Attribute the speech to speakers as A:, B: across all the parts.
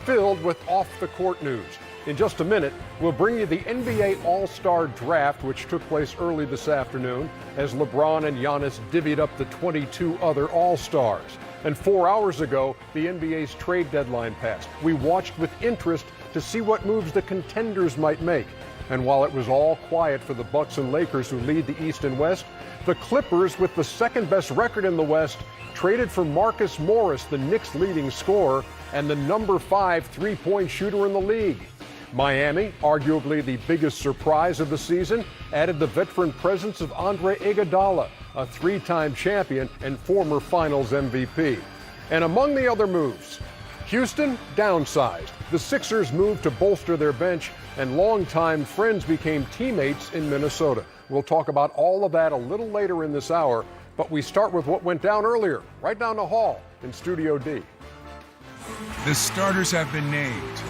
A: filled with off-the-court news. In just a minute, we'll bring you the NBA All-Star Draft, which took place early this afternoon as LeBron and Giannis divvied up the 22 other All-Stars. And 4 hours ago, the NBA's trade deadline passed. We watched with interest to see what moves the contenders might make. And while it was all quiet for the Bucks and Lakers, who lead the East and West, the Clippers, with the second-best record in the West, traded for Marcus Morris, the Knicks' leading scorer, and the number 5 three-point shooter in the league. Miami, arguably the biggest surprise of the season, added the veteran presence of Andre Iguodala, a three-time champion and former Finals MVP. And among the other moves, Houston downsized. The Sixers moved to bolster their bench, and longtime friends became teammates in Minnesota. We'll talk about all of that a little later in this hour, but we start with what went down earlier, right down the hall in Studio D.
B: The starters have been named.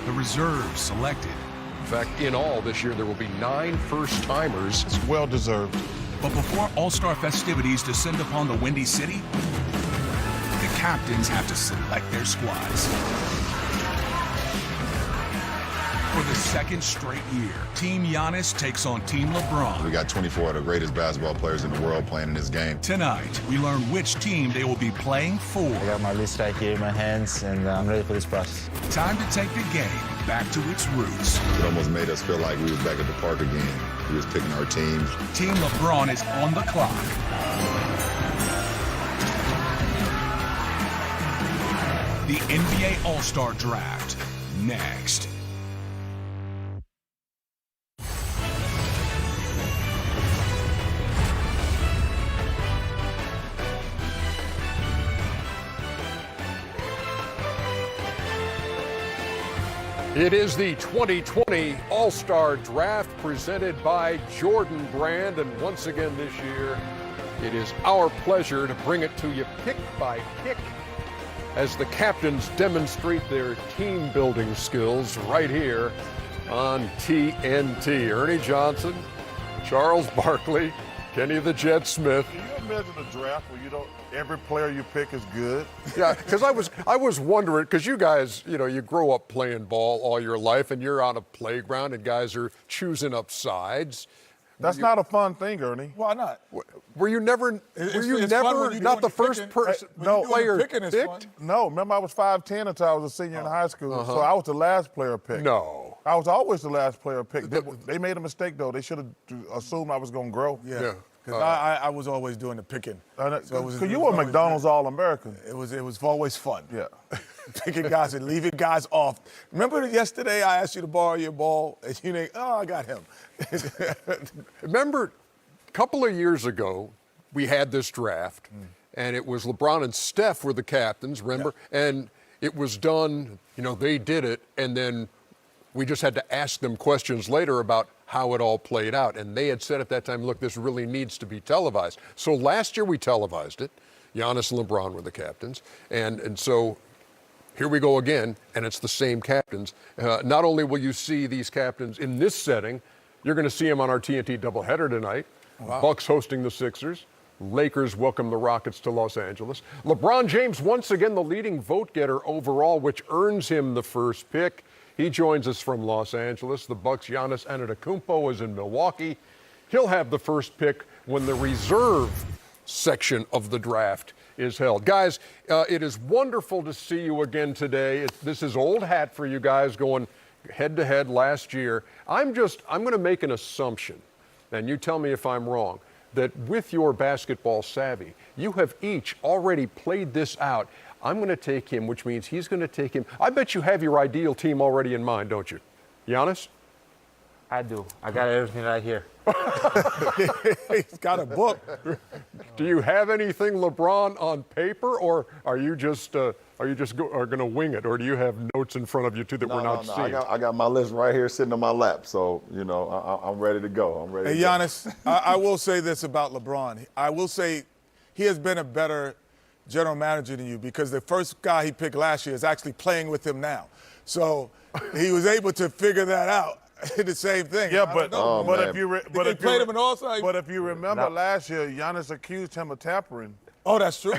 B: The reserves selected.
A: In fact, in all this year, there will be 9 first-timers.
C: It's well-deserved.
B: But before All-Star festivities descend upon the Windy City, the captains have to select their squads. For the second straight year, Team Giannis takes on Team LeBron.
C: We got 24 of the greatest basketball players in the world playing in this game.
B: Tonight, we learn which team they will be playing for.
D: I got my list right here in my hands, and I'm ready for this process.
B: Time to take the game back to its roots.
C: It almost made us feel like we was back at the park again. We was picking our teams.
B: Team LeBron is on the clock. The NBA All-Star Draft, next.
A: It is the 2020 All-Star Draft presented by Jordan Brand, and once again this year, it is our pleasure to bring it to you pick by pick as the captains demonstrate their team-building skills right here on TNT. Ernie Johnson, Charles Barkley, Kenny the Jet Smith.
E: Can you imagine a draft where every player you pick is good?
A: Yeah, because I was wondering, because you guys, you grow up playing ball all your life, and you're on a playground, and guys are choosing up sides.
E: That's not a fun thing, Ernie.
F: Why not?
A: Were you never not the first person player picked?
E: No, remember I was 5'10" until I was a senior in high school, so I was the last player picked.
A: No.
E: I was always the last player picked. They made a mistake, though. They should have assumed I was going to grow.
F: Yeah. Because I was always doing the picking.
E: Because you were McDonald's All-American.
F: It was always fun.
E: Yeah.
F: Picking guys and leaving guys off. Remember yesterday I asked you to borrow your ball, and you think, oh, I got him.
A: Remember, a couple of years ago, we had this draft, and it was LeBron and Steph were the captains, remember? Yeah. And it was done, they did it, and then we just had to ask them questions later about how it all played out. And they had said at that time, look, this really needs to be televised. So last year we televised it. Giannis and LeBron were the captains. And so here we go again, and it's the same captains. Not only will you see these captains in this setting, you're going to see them on our TNT doubleheader tonight. Wow. Bucks hosting the Sixers. Lakers welcome the Rockets to Los Angeles. LeBron James, once again, the leading vote getter overall, which earns him the first pick. He joins us from Los Angeles. The Bucks' Giannis Antetokounmpo is in Milwaukee. He'll have the first pick when the reserve section of the draft is held. Guys, it is wonderful to see you again today. This is old hat for you guys going head-to-head last year. I'm going to make an assumption, and you tell me if I'm wrong, that with your basketball savvy, you have each already played this out. I'm going to take him, which means he's going to take him. I bet you have your ideal team already in mind, don't you? Giannis?
D: I do. I got everything right here.
F: He's got a book.
A: Do you have anything, LeBron, on paper, or are you just going to wing it, or do you have notes in front of you too that we're not seeing?
E: I got my list right here sitting on my lap, so I'm ready to go.
F: Hey, Giannis, I will say this about LeBron. I will say he has been a better general manager than you, because the first guy he picked last year is actually playing with him now. So he was able to figure that out. The same thing.
E: Yeah, but if you
F: played him in All-Star.
E: But if you remember last year, Giannis accused him of tampering.
F: Oh, that's true.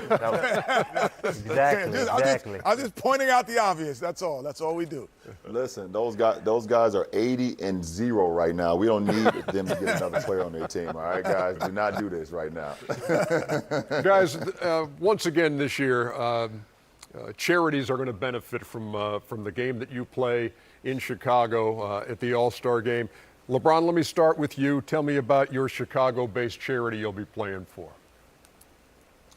D: Exactly.
F: I'm just pointing out the obvious. That's all. That's all we do.
C: Listen, those guys are 80-0 right now. We don't need them to get another player on their team. All right, guys, do not do this right now.
A: Guys, once again this year, charities are going to benefit from the game that you play in Chicago at the All-Star Game. LeBron, let me start with you. Tell me about your Chicago-based charity you'll be playing for.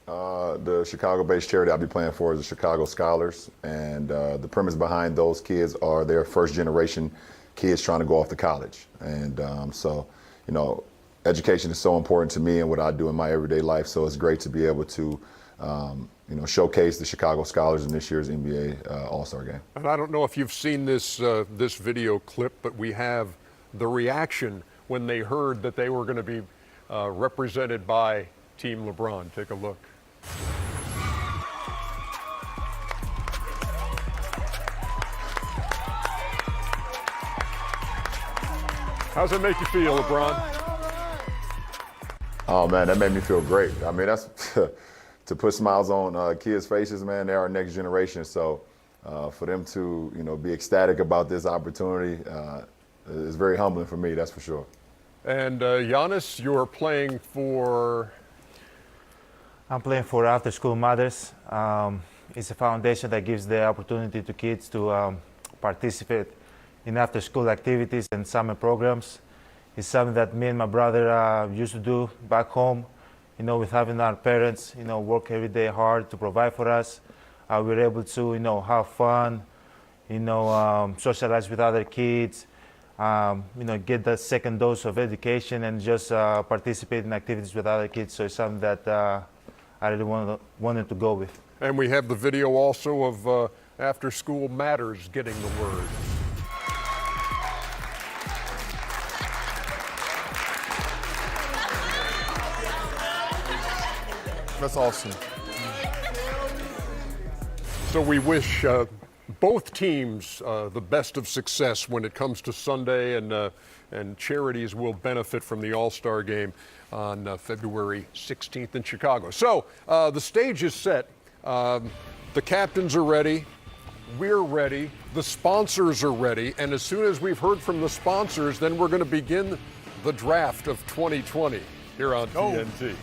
C: The Chicago-based charity I'll be playing for is the Chicago Scholars, and the premise behind those kids are their first-generation kids trying to go off to college. And so, you know, education is so important to me and what I do in my everyday life, so it's great to be able to, you know, showcase the Chicago Scholars in this year's NBA All-Star Game.
A: And I don't know if you've seen this video clip, but we have the reaction when they heard that they were going to be represented by Team LeBron. Take a look. How's it make you feel, LeBron?
C: Oh man, that made me feel great. I mean, that's to put smiles on kids' faces, man. They're our next generation. So for them to, you know, be ecstatic about this opportunity is very humbling for me. That's for sure.
A: And Giannis, you're playing for.
D: I'm playing for After School Mothers. It's a foundation that gives the opportunity to kids to participate in after-school activities and summer programs. It's something that me and my brother used to do back home. You know, with having our parents, you know, work every day hard to provide for us. We were able to, you know, have fun, you know, socialize with other kids, you know, get that second dose of education and just participate in activities with other kids. So it's something that I really wanted to go with.
A: And we have the video also of After School Matters getting the word.
E: That's awesome.
A: So we wish both teams the best of success when it comes to Sunday, and Charities will benefit from the All-Star Game on February 16th in Chicago. So the stage is set. The captains are ready. We're ready. The sponsors are ready. And as soon as we've heard from the sponsors, then we're going to begin the draft of 2020 here on TNT.